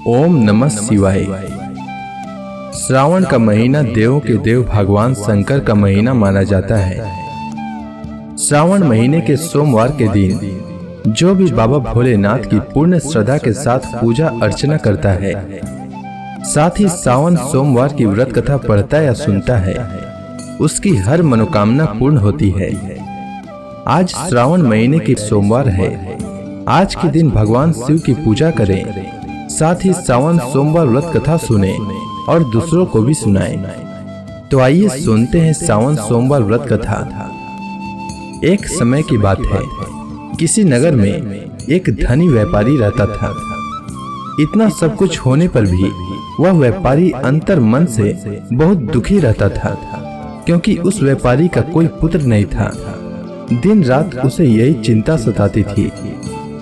ओम नमः शिवाय। श्रावण का महीना देवों के देव भगवान शंकर का महीना माना जाता है। श्रावण महीने के सोमवार के दिन जो भी बाबा भोलेनाथ की पूर्ण श्रद्धा के साथ पूजा अर्चना करता है, साथ ही सावन सोमवार की व्रत कथा पढ़ता या सुनता है, उसकी हर मनोकामना पूर्ण होती है। आज श्रावण महीने की सोमवार है। आज के दिन भगवान शिव की पूजा करें, साथ ही सावन सोमवार व्रत कथा सुने और दूसरों को भी सुनाएं। तो आइए सुनते हैं सावन सोमवार व्रत कथा। एक समय की बात है, किसी नगर में एक धनी व्यापारी रहता था। इतना सब कुछ होने पर भी वह व्यापारी अंतर मन से बहुत दुखी रहता था, क्योंकि उस व्यापारी का कोई पुत्र नहीं था। दिन रात उसे यही चिंता सताती थी।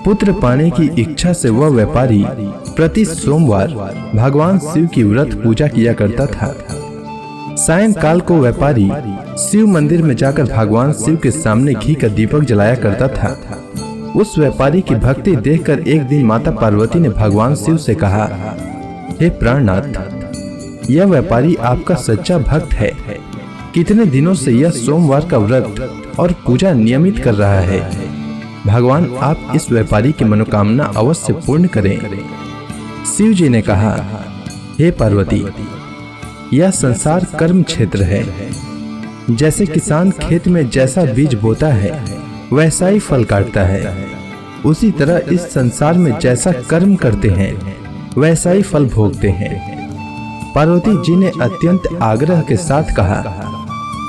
पुत्र पाने की इच्छा से वह व्यापारी प्रति सोमवार भगवान शिव की व्रत पूजा किया करता था। सायंकाल को व्यापारी शिव मंदिर में जाकर भगवान शिव के सामने घी का दीपक जलाया करता था। उस व्यापारी की भक्ति देखकर एक दिन माता पार्वती ने भगवान शिव से कहा, हे प्राणनाथ, यह व्यापारी आपका सच्चा भक्त है। कितने दिनों से यह सोमवार का व्रत और पूजा नियमित कर रहा है। भगवान आप इस व्यापारी की मनोकामना अवश्य पूर्ण करें। शिव जी ने कहा, हे पार्वती, यह संसार कर्म क्षेत्र है। जैसे किसान खेत में जैसा बीज बोता है वैसा ही फल काटता है, उसी तरह इस संसार में जैसा कर्म करते हैं वैसा ही फल भोगते हैं। पार्वती जी ने अत्यंत आग्रह के साथ कहा,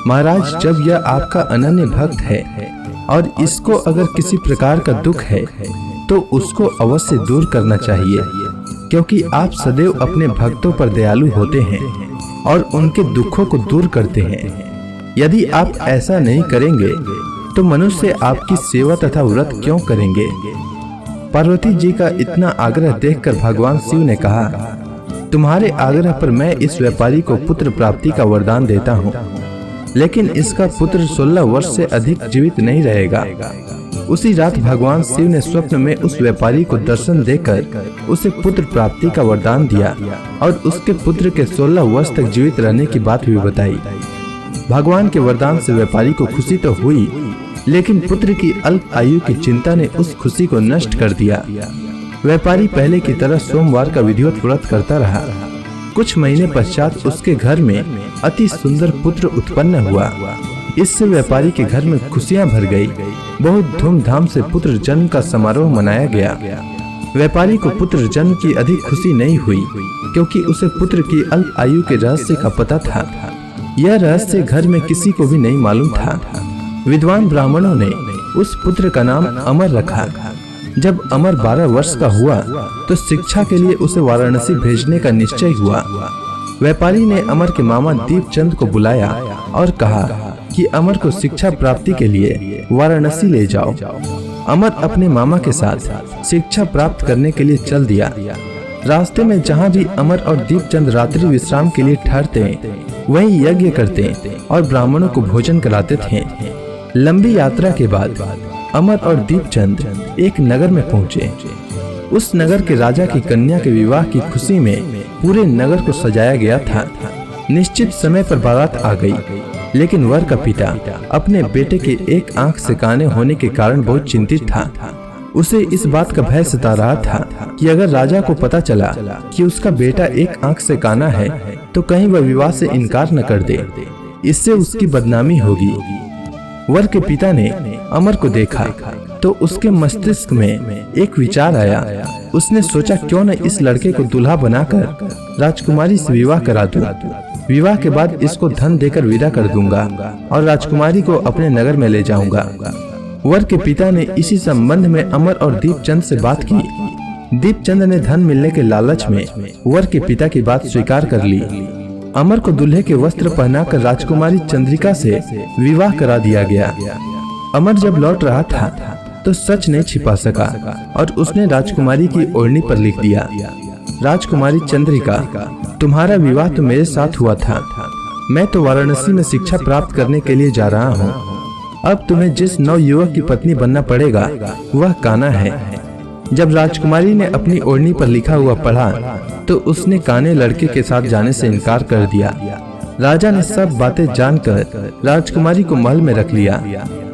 महाराज, जब यह आपका अनन्य भक्त है और इसको अगर किसी प्रकार का दुख है तो उसको अवश्य दूर करना चाहिए, क्योंकि आप सदैव अपने भक्तों पर दयालु होते हैं और उनके दुखों को दूर करते हैं। यदि आप ऐसा नहीं करेंगे तो मनुष्य आपकी सेवा तथा व्रत क्यों करेंगे। पार्वती जी का इतना आग्रह देखकर भगवान शिव ने कहा, तुम्हारे आग्रह पर मैं इस व्यापारी को पुत्र प्राप्ति का वरदान देता हूँ, लेकिन इसका पुत्र 16 वर्ष से अधिक जीवित नहीं रहेगा। उसी रात भगवान शिव ने स्वप्न में उस व्यापारी को दर्शन देकर उसे पुत्र प्राप्ति का वरदान दिया और उसके पुत्र के 16 वर्ष तक जीवित रहने की बात भी बताई। भगवान के वरदान से व्यापारी को खुशी तो हुई, लेकिन पुत्र की अल्प आयु की चिंता ने उस खुशी को नष्ट कर दिया। व्यापारी पहले की तरह सोमवार का विधिवत व्रत करता रहा। कुछ महीने पश्चात उसके घर में अति सुंदर पुत्र उत्पन्न हुआ। इससे व्यापारी के घर में खुशियां भर गई। बहुत धूमधाम से पुत्र जन्म का समारोह मनाया गया। व्यापारी को पुत्र जन्म की अधिक खुशी नहीं हुई, क्योंकि उसे पुत्र की अल्प आयु के रहस्य का पता था। यह रहस्य घर में किसी को भी नहीं मालूम था। विद्वान ब्राह्मणों ने उस पुत्र का नाम अमर रखा। जब अमर 12 वर्ष का हुआ तो शिक्षा के लिए उसे वाराणसी भेजने का निश्चय हुआ। व्यापारी ने अमर के मामा दीपचंद को बुलाया और कहा कि अमर को शिक्षा प्राप्ति के लिए वाराणसी ले जाओ। अमर अपने मामा के साथ शिक्षा प्राप्त करने के लिए चल दिया। रास्ते में जहाँ भी अमर और दीपचंद रात्रि विश्राम के लिए ठहरते वहीं यज्ञ करते और ब्राह्मणों को भोजन कराते थे। लंबी यात्रा के बाद अमर और दीपचंद एक नगर में पहुँचे। उस नगर के राजा की कन्या के विवाह की खुशी में पूरे नगर को सजाया गया था। निश्चित समय पर बारात आ गई, लेकिन वर का पिता अपने बेटे के एक आंख से काने होने के कारण बहुत चिंतित था। उसे इस बात का भय सता रहा था कि अगर राजा को पता चला कि उसका बेटा एक आंख से काना है तो कहीं वह विवाह से इनकार न कर दे, इससे उसकी बदनामी होगी। वर के पिता ने अमर को देखा तो उसके मस्तिष्क में एक विचार आया। उसने सोचा, क्यों न इस लड़के को दूल्हा बनाकर राजकुमारी से विवाह करा दूं। विवाह के बाद इसको धन देकर विदा कर दूंगा और राजकुमारी को अपने नगर में ले जाऊंगा। वर के पिता ने इसी संबंध में अमर और दीपचंद से बात की। दीपचंद ने धन मिलने के लालच में वर के पिता की बात स्वीकार कर ली। अमर को दूल्हे के वस्त्र पहनाकर राजकुमारी चंद्रिका से विवाह करा दिया गया। अमर जब लौट रहा था तो सच नहीं छिपा सका और उसने राजकुमारी की ओढ़नी पर लिख दिया, राजकुमारी चंद्रिका, तुम्हारा विवाह तो मेरे साथ हुआ था। मैं तो वाराणसी में शिक्षा प्राप्त करने के लिए जा रहा हूँ। अब तुम्हें जिस नव युवक की पत्नी बनना पड़ेगा वह काना है। जब राजकुमारी ने अपनी ओढ़नी पर लिखा हुआ पढ़ा तो उसने काने लड़के के साथ जाने से इनकार कर दिया। राजा ने सब बातें जानकर राजकुमारी को महल में रख लिया।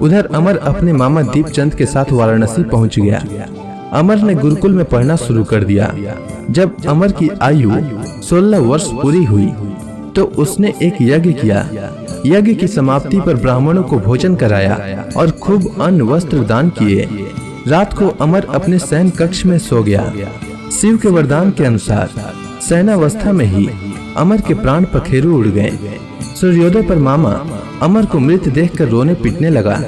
उधर अमर अपने मामा दीपचंद के साथ वाराणसी पहुंच गया। अमर ने गुरुकुल में पढ़ना शुरू कर दिया। जब अमर की आयु 16 वर्ष पूरी हुई तो उसने एक यज्ञ किया। यज्ञ की समाप्ति पर ब्राह्मणों को भोजन कराया और खूब अन्न वस्त्र दान किए। रात को अमर अपने शयन कक्ष में सो गया। शिव के वरदान के अनुसार शयनावस्था में ही अमर के प्राण पखेरु उड़ गए। सूर्योदय पर मामा अमर को मृत देखकर रोने पीटने लगा।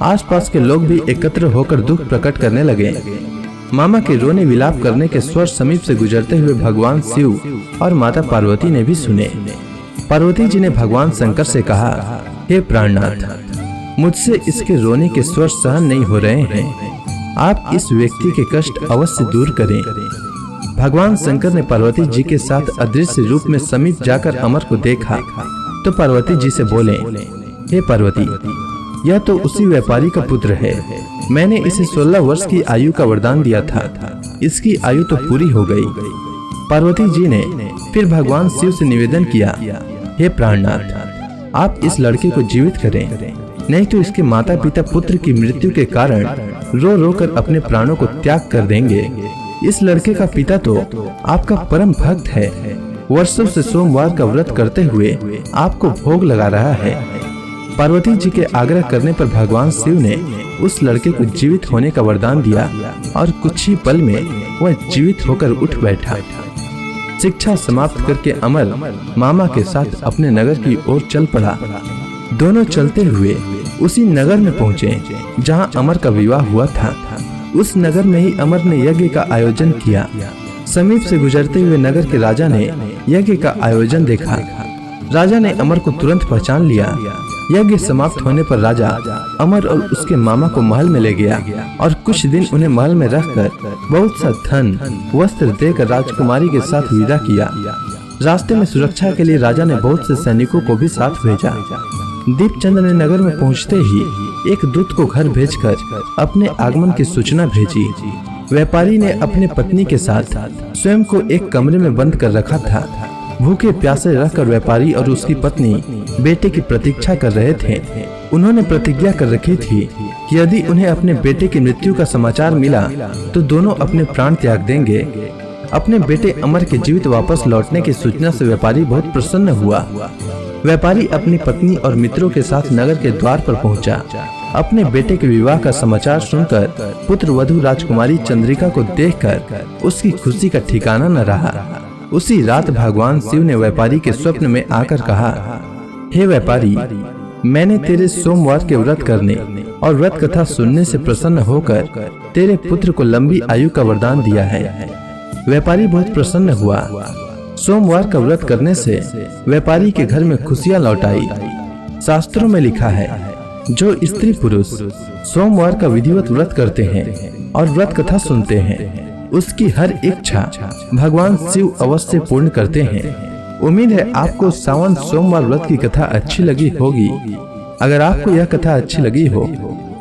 आसपास के लोग भी एकत्र होकर दुख प्रकट करने लगे। मामा के रोने विलाप करने के स्वर समीप से गुजरते हुए भगवान शिव और माता पार्वती ने भी सुने। पार्वती जी ने भगवान शंकर से कहा, हे प्राणनाथ, मुझसे इसके रोने के स्वर सहन नहीं हो रहे हैं। आप इस व्यक्ति के कष्ट अवश्य दूर करें। भगवान शंकर ने पार्वती जी के साथ अदृश्य रूप में समीप जाकर अमर को देखा तो पार्वती जी से बोले, हे पार्वती, यह तो उसी व्यापारी का पुत्र है। मैंने इसे 16 वर्ष की आयु का वरदान दिया था। इसकी आयु तो पूरी हो गई। पार्वती जी ने फिर भगवान शिव से निवेदन किया, हे प्राणनाथ, आप इस लड़के को जीवित करें, नहीं तो इसके माता पिता पुत्र की मृत्यु के कारण रो रो कर अपने प्राणों को त्याग कर देंगे। इस लड़के का पिता तो आपका परम भक्त है। वर्षों से सोमवार का व्रत करते हुए आपको भोग लगा रहा है। पार्वती जी के आग्रह करने पर भगवान शिव ने उस लड़के को जीवित होने का वरदान दिया और कुछ ही पल में वह जीवित होकर उठ बैठा। शिक्षा समाप्त करके अमर मामा के साथ अपने नगर की ओर चल पड़ा। दोनों चलते हुए उसी नगर में पहुँचे जहाँ अमर का विवाह हुआ था। उस नगर में ही अमर ने यज्ञ का आयोजन किया। समीप से गुजरते हुए नगर के राजा ने यज्ञ का आयोजन देखा। राजा ने अमर को तुरंत पहचान लिया। यज्ञ समाप्त होने पर राजा अमर और उसके मामा को महल में ले गया और कुछ दिन उन्हें महल में रखकर बहुत सा धन वस्त्र देकर राजकुमारी के साथ विदा किया। रास्ते में सुरक्षा के लिए राजा ने बहुत से सैनिकों को भी साथ भेजा। दीपचंद ने नगर में पहुंचते ही एक दूत को घर भेजकर अपने आगमन की सूचना भेजी। व्यापारी ने अपने पत्नी के साथ स्वयं को एक कमरे में बंद कर रखा था। भूखे प्यासे रहकर व्यापारी और उसकी पत्नी बेटे की प्रतीक्षा कर रहे थे। उन्होंने प्रतिज्ञा कर रखी थी कि यदि उन्हें अपने बेटे की मृत्यु का समाचार मिला तो दोनों अपने प्राण त्याग देंगे। अपने बेटे अमर के जीवित वापस लौटने की सूचना से व्यापारी बहुत प्रसन्न हुआ। व्यापारी अपनी पत्नी और मित्रों के साथ नगर के द्वार पर पहुंचा। अपने बेटे के विवाह का समाचार सुनकर पुत्र वधू राजकुमारी चंद्रिका को देखकर उसकी खुशी का ठिकाना न रहा। उसी रात भगवान शिव ने व्यापारी के स्वप्न में आकर कहा, हे व्यापारी, मैंने तेरे सोमवार के व्रत करने और व्रत कथा सुनने से प्रसन्न होकर तेरे पुत्र को लंबी आयु का वरदान दिया है। व्यापारी बहुत प्रसन्न हुआ। सोमवार का व्रत करने से व्यापारी के घर में खुशियां लौट आई। शास्त्रों में लिखा है, जो स्त्री पुरुष सोमवार का विधिवत व्रत करते हैं और व्रत कथा सुनते हैं, उसकी हर इच्छा भगवान शिव अवश्य पूर्ण करते हैं। उम्मीद है आपको सावन सोमवार व्रत की कथा अच्छी लगी होगी। अगर आपको यह कथा अच्छी लगी हो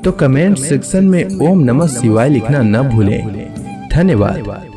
तो कमेंट सेक्शन में ओम नमः शिवाय लिखना न भूलें। धन्यवाद।